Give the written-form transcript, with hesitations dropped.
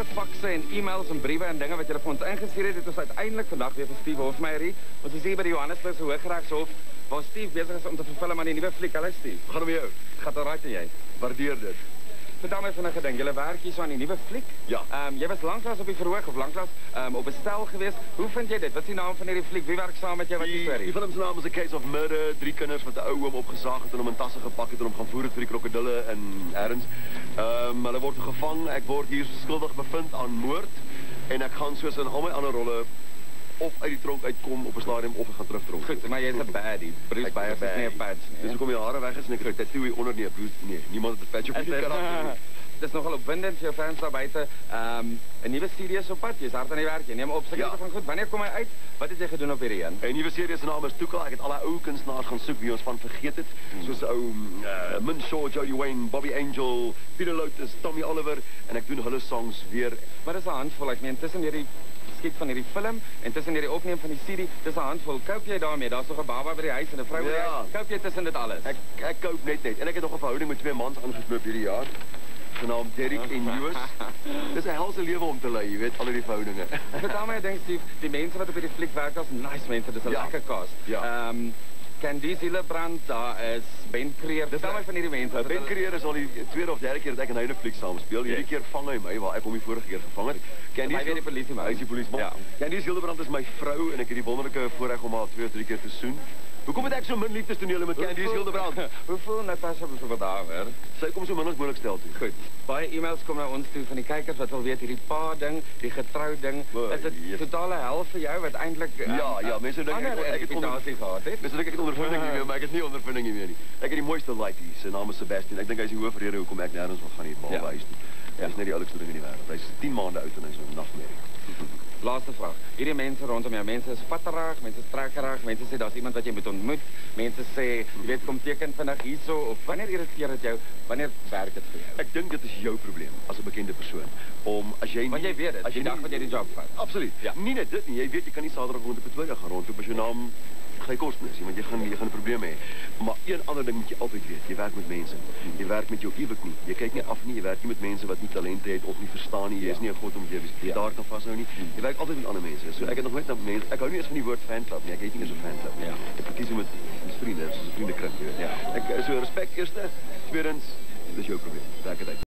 alle fakse en e-mails en briewe en dinge wat julle vir ons ingestuur het, het ons uiteindelik vandag weer vir Steve Hofmeyr. Ons is hier by die Johannesburgse Hooggeregshof, waar Steve besig is om te vervullen aan die nuwe fliek. Hallo Steve. Gaan het met jou? Gaat al right en jy? Waardeer dit. Vertel my van 'n geding. Julle werk hier so aan die nuwe fliek? Ja. Jy was lanklaas op die verhoog of lanklaas op 'n stel geweest. Hoe vind jy dit? Wat is die naam van hierdie fliek? Wie werk saam met jou? Wat is die storie? Die film se naam is A Case of Murder. 3 kinders wat 'n ou oom opgesaag het en hom in tasse gepak het en hom gaan voer het vir die krokodille in Erns. Hulle word gevang. Ek word hier skuldig bevind aan moord en ek gaan soos in al my ander rolle of uit die tronk uitkom op 'n stadium of ek gaan terug tronk. Goed, maar jy's 'n baddie. Bruce Byers is nie 'n patch nie. Dis hoekom my hare weg is en ek het 'n tattoo hier onder nie. Bruce, nee, niemand het 'n patch op die karakter nie. Dit is nogal opwindend vir jou fans daar buite. 'n Nuwe serie is op pad. Jy's hard aan die werk. Jy neem op seker van goed. Wanneer kom hy uit? Wat het jy gedoen op hierdie een? 'n Nuwe serie se naam is Toekel. Ek het al ou kunstenaars gaan soek wie ons van vergeet het. Soos ou Min Shaw, Jody Wayne, Bobby Angel, Peter Lotus, Tommy Oliver en ek doen hulle songs weer. Maar dis 'n handvol. Ek meen tussen hierdie skiet van hierdie film en tussen hierdie opneem van die serie, dis 'n handvol. Koop jy daarmee? Daar's nog 'n baba by die huis en 'n vrou by die huis. Koop jy tussen dit alles? Ek koop net. En ek het nog 'n verhouding met 2 mans aangeknoop hierdie jaar. Genaamd Derek en Joos. Dis 'n helse lewe om te lei, jy weet, al die verhoudinge. Vertel my, ek dink Steve, die mense wat op hierdie fliek werk, is nice mense. Dis 'n lekker cast. Ja. Candice Hillebrand, daar is Ben Creer. Vertel my van hierdie mense. Ben Creer is al die 2de of 3de keer dat ek in 'n hele fliek saam speel. Hierdie keer vang hy my waar ek hom die vorige keer gevang het. Candice is die polisieman. Hy is die polisieman. Ja. Candice Hillebrand is my vrou en ek het die wonderlike voorreg om haar 2 of 3 keer te soen. Hoekom het ek so min liefdestonele met Candice Hillebrand? Hoe voel Natasha byvoorbeeld daaroor? Sy kom so min as moontlik stel toe. Goed. Baie e-mails kom na ons toe van die kykers wat wil weet hierdie pa ding, die getrou ding. Is dit totale hel vir jou wat eintlik ja, mense dink ek het ondervinding gehad het. Mense dink ek het ondervinding nie meer, maar ek het nie ondervinding nie meer nie. Ek het die mooiste laaitjie. Sy naam is Sebastian. Ek dink hy is die hoofrede hoekom ek nêrens wil gaan nie, behalwe huis toe. Hy is net die oulikste ding in die wêreld. Hy's 10 maande oud en hy's so 'n nagmerrie. Laaste vraag. Hierdie mense rondom jou, mense is vatterig, mense is trekkerig, mense sê daar's iemand wat jy moet ontmoet. Mense sê, jy weet, kom teken vinnig hierso of wanneer irriteer dit jou? Wanneer werk dit vir jou? Ek dink dit is jou probleem as 'n bekende persoon om as jy want jy weet dit, as jy dag wat jy die job vat. Absoluut. Ja. Nie net dit nie. Jy weet jy kan nie Saterdag rond op Pretoria gaan rondloop as jou naam geen kosten is, want jy gaan 'n probleem hê. Maar een ander ding moet jy altyd weet, jy werk met mense. Jy werk met jou ewig nie. Jy kyk nie af nie, jy werk nie met mense wat nie talente het of nie verstaan nie. Jy is nie 'n god om jy daar kan vashou nie. Jy werk altyd met ander mense. So ek het nog net met mense. Ek hou nie eens van die woord fanclub nie. Ek het nie eens 'n fanclub nie. Ek verkies om met vriende, soos 'n vriendekring, jy weet. Ek so respek eerste, tweedens, dis jou probleem. Werk dit uit.